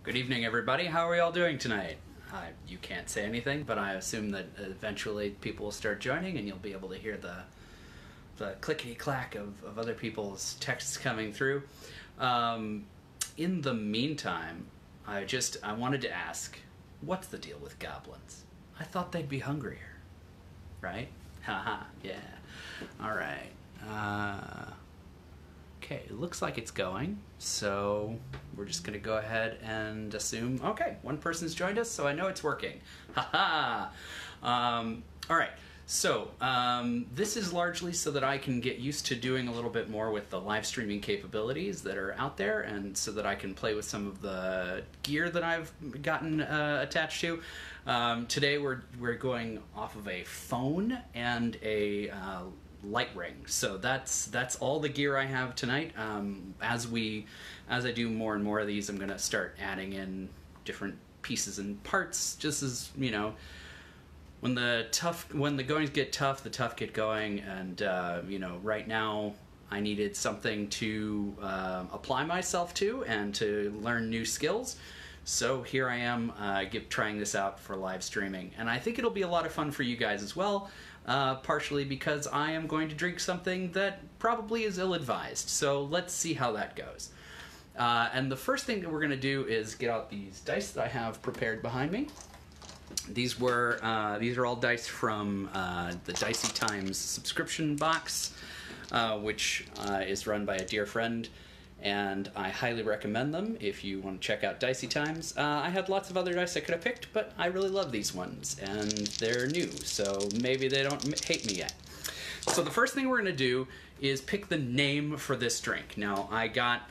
Good evening, everybody. How are we all doing tonight? You can't say anything, but I assume that eventually people will start joining and you'll be able to hear the clickety-clack of other people's texts coming through. In the meantime, I wanted to ask, what's the deal with goblins? I thought they'd be hungrier, right? Haha, yeah. All right. Okay, it looks like it's going, so we're just going to go ahead and assume, okay, one person's joined us, so I know it's working. Haha! All right, so this is largely so that I can get used to doing a little bit more with the live streaming capabilities that are out there, and so that I can play with some of the gear that I've gotten attached to. Today we're going off of a phone and a light ring, so that's all the gear I have tonight. As I do more and more of these, I'm gonna start adding in different pieces and parts, just as, you know, when the goings get tough, the tough get going. And you know, right now I needed something to apply myself to and to learn new skills. So here I am trying this out for live streaming, and I think it'll be a lot of fun for you guys as well. Partially because I am going to drink something that probably is ill-advised. So let's see how that goes. And the first thing that we're going to do is get out these dice that I have prepared behind me. These are all dice from the Dicey Times subscription box, which is run by a dear friend, and I highly recommend them if you want to check out Dicey Times. I had lots of other dice I could have picked, but I really love these ones, and they're new, so maybe they don't hate me yet. So the first thing we're going to do is pick the name for this drink. Now, I got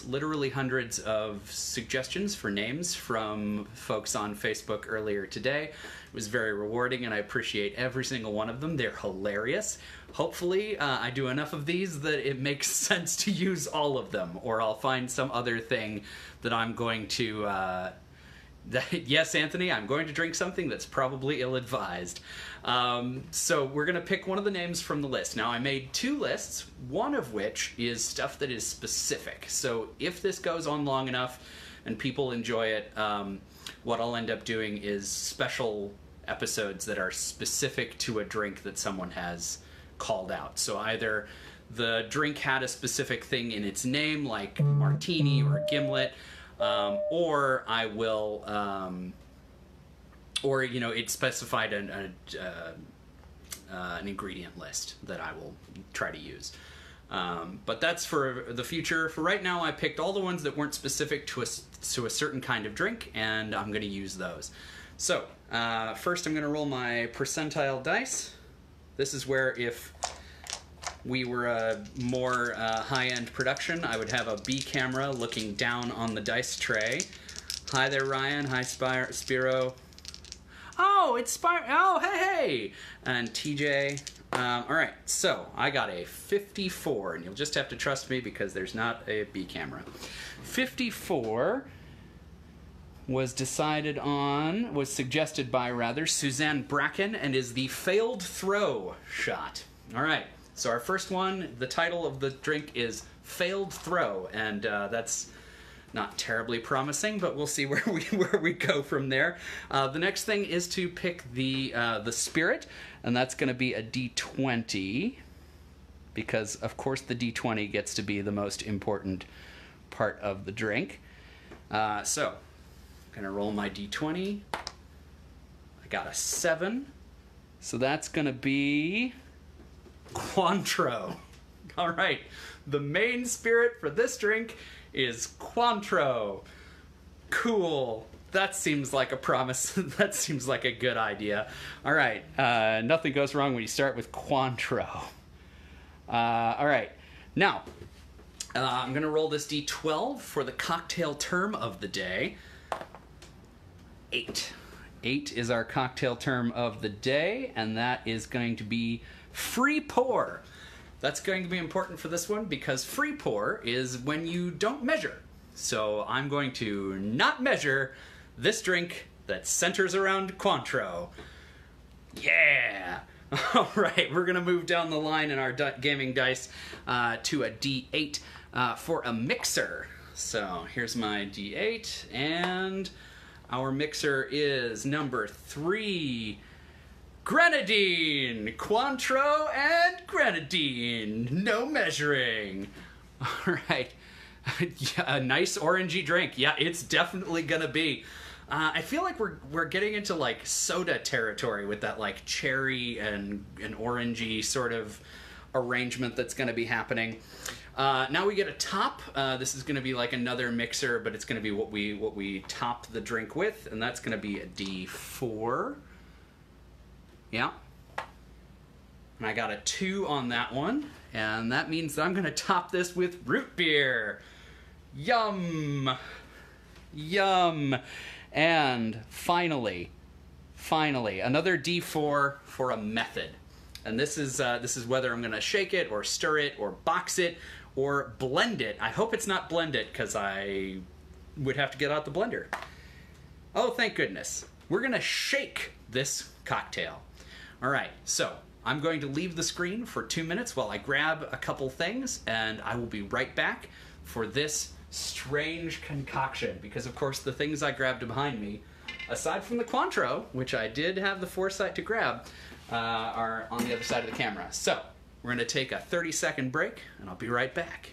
literally hundreds of suggestions for names from folks on Facebook earlier today. It was very rewarding, and I appreciate every single one of them. They're hilarious. Hopefully, I do enough of these that it makes sense to use all of them, or I'll find some other thing that I'm going to... yes, Anthony, I'm going to drink something that's probably ill-advised. So we're going to pick one of the names from the list. Now, I made two lists, one of which is stuff that is specific. So if this goes on long enough and people enjoy it, what I'll end up doing is special episodes that are specific to a drink that someone has called out. So either the drink had a specific thing in its name, like martini or gimlet, or I will, or, you know, it specified an ingredient list that I will try to use. But that's for the future. For right now, I picked all the ones that weren't specific to a certain kind of drink, and I'm going to use those. So, first I'm going to roll my percentile dice. This is where, if we were a more high-end production, I would have a B camera looking down on the dice tray. Hi there, Ryan. Hi, Spiro. Oh, it's Spiro. Oh, hey! And TJ. All right, so I got a 54, and you'll just have to trust me because there's not a B camera. 54 was suggested by Suzanne Bracken, and is the failed throw shot. All right. So our first one, the title of the drink is Failed Throw, and that's not terribly promising, but we'll see where we go from there. The next thing is to pick the spirit, and that's going to be a D20, because of course the D20 gets to be the most important part of the drink. So I'm going to roll my D20. I got a 7, so that's going to be Cointreau. All right, the main spirit for this drink is Cointreau. Cool. That seems like a promise. That seems like a good idea. All right, nothing goes wrong when you start with Cointreau. All right, now I'm gonna roll this D12 for the cocktail term of the day. 8. 8 is our cocktail term of the day, and that is going to be free pour. That's going to be important for this one because free pour is when you don't measure. So I'm going to not measure this drink that centers around Cointreau. Yeah! All right, we're going to move down the line in our gaming dice to a D8 for a mixer. So here's my D8, and our mixer is number 3. Grenadine! Cointreau and grenadine. No measuring. All right. Yeah, a nice orangey drink. Yeah, it's definitely gonna be. I feel like we're getting into like soda territory with that like cherry and orangey sort of arrangement that's gonna be happening. Now we get a top. This is gonna be like another mixer, but it's gonna be what we top the drink with, and that's gonna be a D4. Yeah. And I got a 2 on that one, and that means that I'm gonna top this with root beer. Yum! Yum! And finally, another D4 for a method. And this is whether I'm gonna shake it or stir it or box it or blend it. I hope it's not blend it, because I would have to get out the blender. Oh, thank goodness. We're gonna shake this cocktail. All right, so I'm going to leave the screen for 2 minutes while I grab a couple things, and I will be right back for this strange concoction, because of course the things I grabbed behind me, aside from the Cointreau, which I did have the foresight to grab, are on the other side of the camera. So we're going to take a 30-second break, and I'll be right back.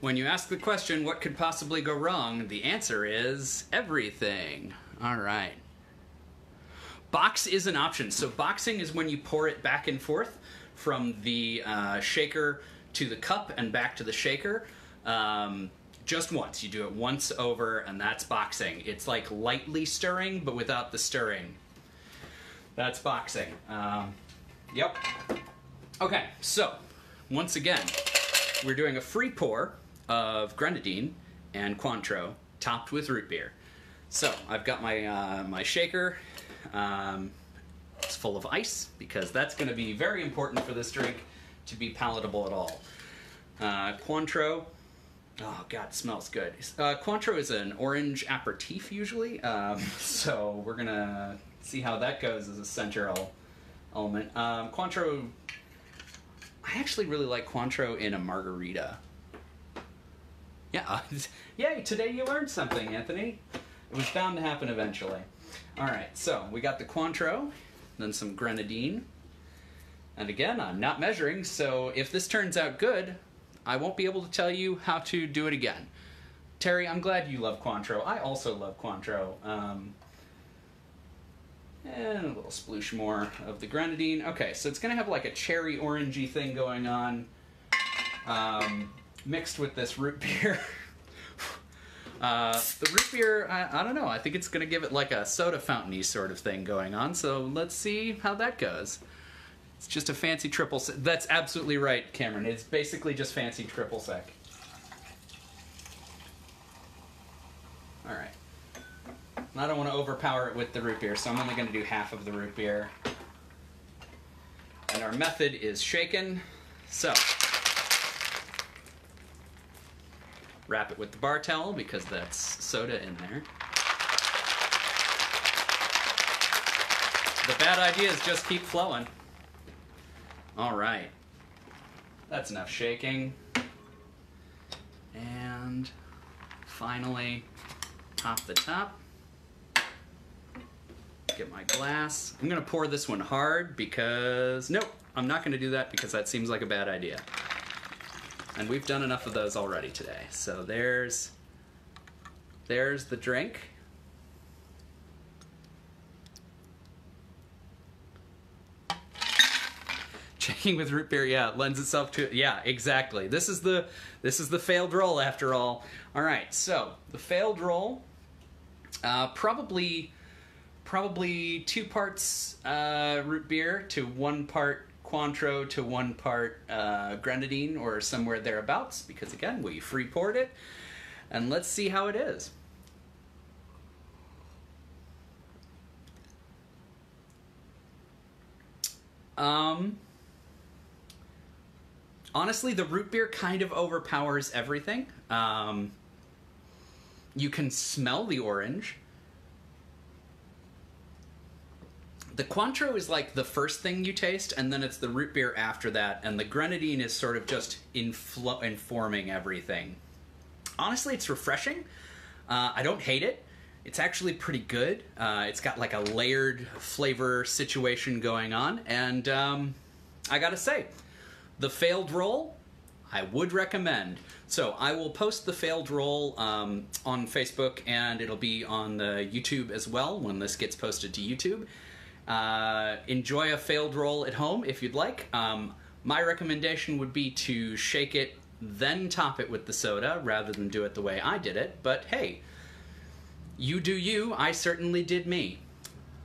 When you ask the question, what could possibly go wrong, the answer is everything. All right. Box is an option. So boxing is when you pour it back and forth from the shaker to the cup and back to the shaker. Just once. You do it once over, and that's boxing. It's like lightly stirring, but without the stirring. That's boxing. Yep. Okay, so once again, we're doing a free pour of grenadine and Cointreau topped with root beer. So I've got my my shaker. It's full of ice, because that's going to be very important for this drink to be palatable at all. Cointreau. Oh god, it smells good. Cointreau is an orange aperitif usually, so we're gonna see how that goes as a central element. Cointreau. I actually really like Cointreau in a margarita. Yeah, yay, today you learned something, Anthony. It was bound to happen eventually. All right, so we got the Cointreau, then some grenadine. And again, I'm not measuring, so if this turns out good, I won't be able to tell you how to do it again. Terry, I'm glad you love Cointreau. I also love Cointreau. And a little sploosh more of the grenadine. Okay, so it's going to have like a cherry orangey thing going on, mixed with this root beer. The root beer, I don't know, I think it's going to give it like a soda fountain-y sort of thing going on, so let's see how that goes. It's just a fancy triple sec. That's absolutely right, Cameron. It's basically just fancy triple sec. All right. I don't want to overpower it with the root beer, so I'm only going to do half of the root beer. And our method is shaken. So, wrap it with the bar towel, because that's soda in there. The bad idea is just keep flowing. All right. That's enough shaking. And finally, top the top. get my glass. I'm gonna pour this one hard because, nope, I'm not gonna do that because that seems like a bad idea. And we've done enough of those already today. So there's the drink. Checking with root beer, yeah, lends itself to it. Yeah, exactly. This is the failed roll after all. All right, so the failed roll, probably 2 parts root beer to 1 part Cointreau to 1 part grenadine, or somewhere thereabouts, because again, we free poured it. And let's see how it is. Honestly, the root beer kind of overpowers everything. You can smell the orange. The Cointreau is like the first thing you taste, and then it's the root beer after that, and the grenadine is sort of just informing everything. Honestly, it's refreshing. I don't hate it. It's actually pretty good. It's got like a layered flavor situation going on, and I gotta say, the failed roll, I would recommend. So I will post the failed roll on Facebook, and it'll be on the YouTube as well when this gets posted to YouTube. Enjoy a failed roll at home if you'd like. My recommendation would be to shake it, then top it with the soda, rather than do it the way I did it. But hey, you do you. I certainly did me.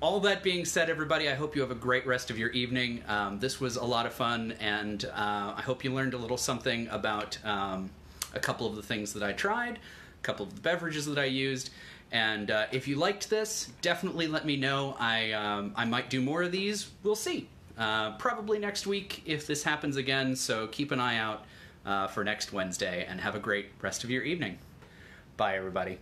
All that being said, everybody, I hope you have a great rest of your evening. This was a lot of fun, and I hope you learned a little something about a couple of the things that I tried, a couple of the beverages that I used. And if you liked this, definitely let me know. I might do more of these. We'll see. Probably next week if this happens again, so keep an eye out for next Wednesday, and have a great rest of your evening. Bye, everybody.